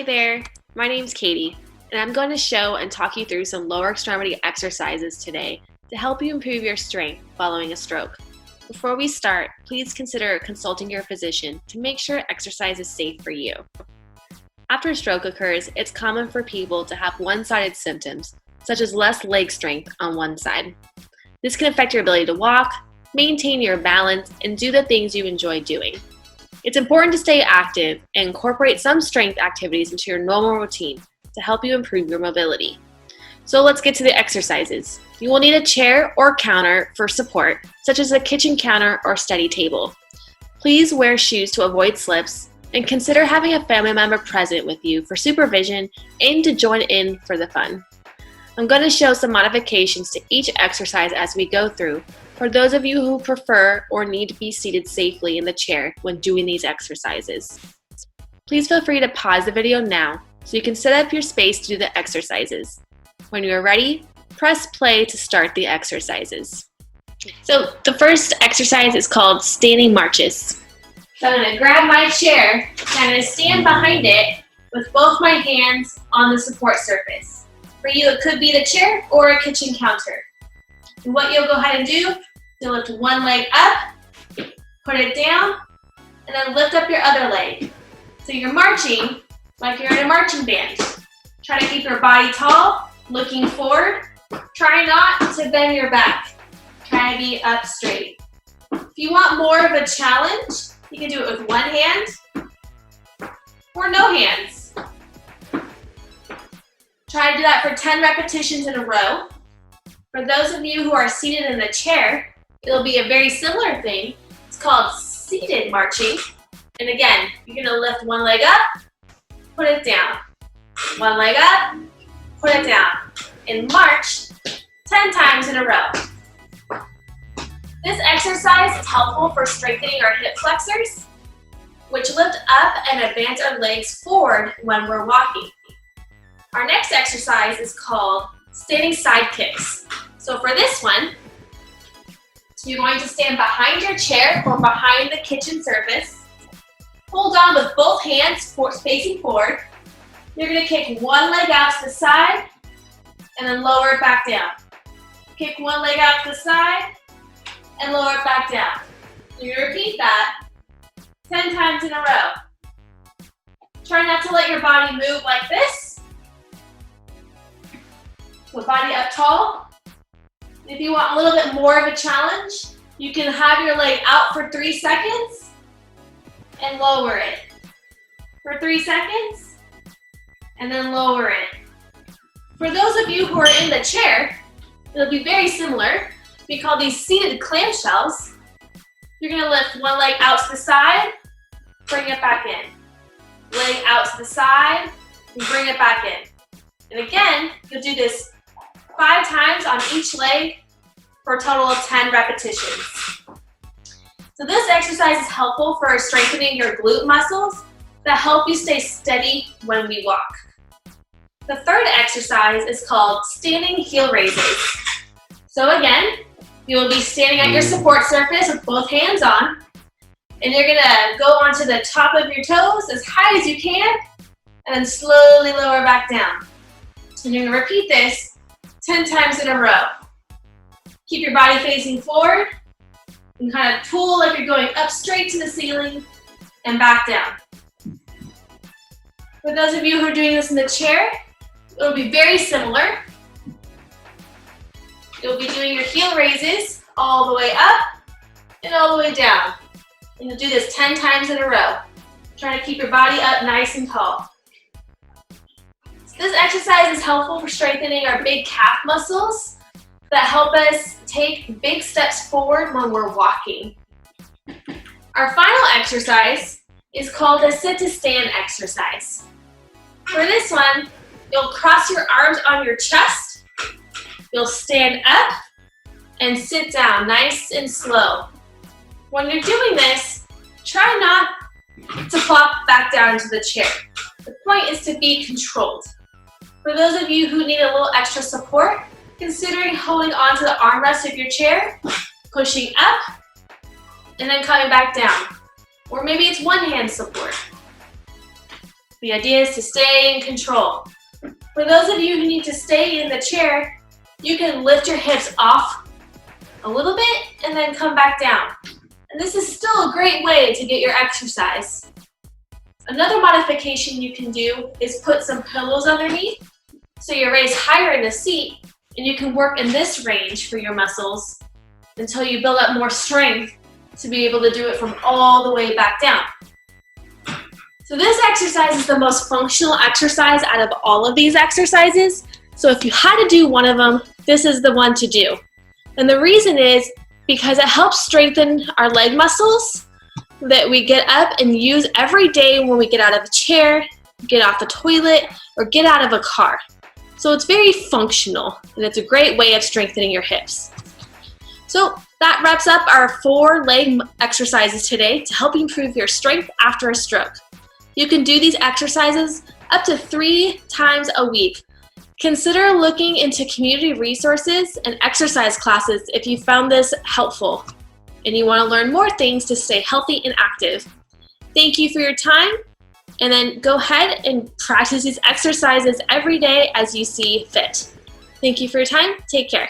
there, my name's Katie, and I'm going to show and talk you through some lower extremity exercises today to help you improve your strength following a stroke. Before we start, please consider consulting your physician to make sure exercise is safe for you. After a stroke occurs, it's common for people to have one-sided symptoms, such as less leg strength on one side. This can affect your ability to walk, maintain your balance, and do the things you enjoy doing. It's important to stay active and incorporate some strength activities into your normal routine to help you improve your mobility. So let's get to the exercises. You will need a chair or counter for support, such as a kitchen counter or study table. Please wear shoes to avoid slips, and consider having a family member present with you for supervision and to join in for the fun. I'm going to show some modifications to each exercise as we go through for those of you who prefer or need to be seated safely in the chair when doing these exercises. Please feel free to pause the video now so you can set up your space to do the exercises. When you are ready, press play to start the exercises. So the first exercise is called standing marches. So I'm going to grab my chair and I'm going to stand behind it with both my hands on the support surface. For you, it could be the chair or a kitchen counter. And what you'll go ahead and do, you'll lift one leg up, put it down, and then lift up your other leg. So you're marching like you're in a marching band. Try to keep your body tall, looking forward. Try not to bend your back. Try to be up straight. If you want more of a challenge, you can do it with one hand or no hands. Try to do that for 10 repetitions in a row. For those of you who are seated in a chair, it'll be a very similar thing. It's called seated marching. And again, you're going to lift one leg up, put it down. One leg up, put it down. And march 10 times in a row. This exercise is helpful for strengthening our hip flexors, which lift up and advance our legs forward when we're walking. Our next exercise is called standing side kicks. So for this one, you're going to stand behind your chair or behind the kitchen surface. Hold on with both hands facing forward. You're going to kick one leg out to the side and then lower it back down. Kick one leg out to the side and lower it back down. You're going to repeat that 10 times in a row. Try not to let your body move like this. So body up tall. If you want a little bit more of a challenge, you can have your leg out for 3 seconds and lower it. For 3 seconds and then lower it. For those of you who are in the chair, it'll be very similar. We call these seated clamshells. You're going to lift one leg out to the side, bring it back in. Leg out to the side, and bring it back in. And again, you'll do this 5 times on each leg for a total of 10 repetitions. So this exercise is helpful for strengthening your glute muscles that help you stay steady when we walk. The third exercise is called standing heel raises. So again, you will be standing at your support surface with both hands on, and you're gonna go onto the top of your toes as high as you can, and then slowly lower back down. And you're gonna repeat this 10 times in a row. Keep your body facing forward, and kind of pull like you're going up straight to the ceiling, and back down. For those of you who are doing this in the chair, it'll be very similar. You'll be doing your heel raises all the way up and all the way down. And you'll do this 10 times in a row. Try to keep your body up nice and tall. So this exercise is helpful for strengthening our big calf muscles that help us take big steps forward when we're walking. Our final exercise is called a sit to stand exercise. For this one, you'll cross your arms on your chest. You'll stand up and sit down nice and slow. When you're doing this, try not to flop back down into the chair. The point is to be controlled. For those of you who need a little extra support, considering holding onto the armrest of your chair, pushing up, and then coming back down. Or maybe it's one hand support. The idea is to stay in control. For those of you who need to stay in the chair, you can lift your hips off a little bit and then come back down. And this is still a great way to get your exercise. Another modification you can do is put some pillows underneath so you're raised higher in the seat and you can work in this range for your muscles until you build up more strength to be able to do it from all the way back down. So this exercise is the most functional exercise out of all of these exercises. So if you had to do one of them, this is the one to do. And the reason is because it helps strengthen our leg muscles that we get up and use every day when we get out of a chair, get off the toilet, or get out of a car. So it's very functional, and it's a great way of strengthening your hips. So that wraps up our 4 leg exercises today to help you improve your strength after a stroke. You can do these exercises up to 3 times a week. Consider looking into community resources and exercise classes if you found this helpful and you want to learn more things to stay healthy and active. Thank you for your time, and then go ahead and practice these exercises every day as you see fit. Thank you for your time. Take care.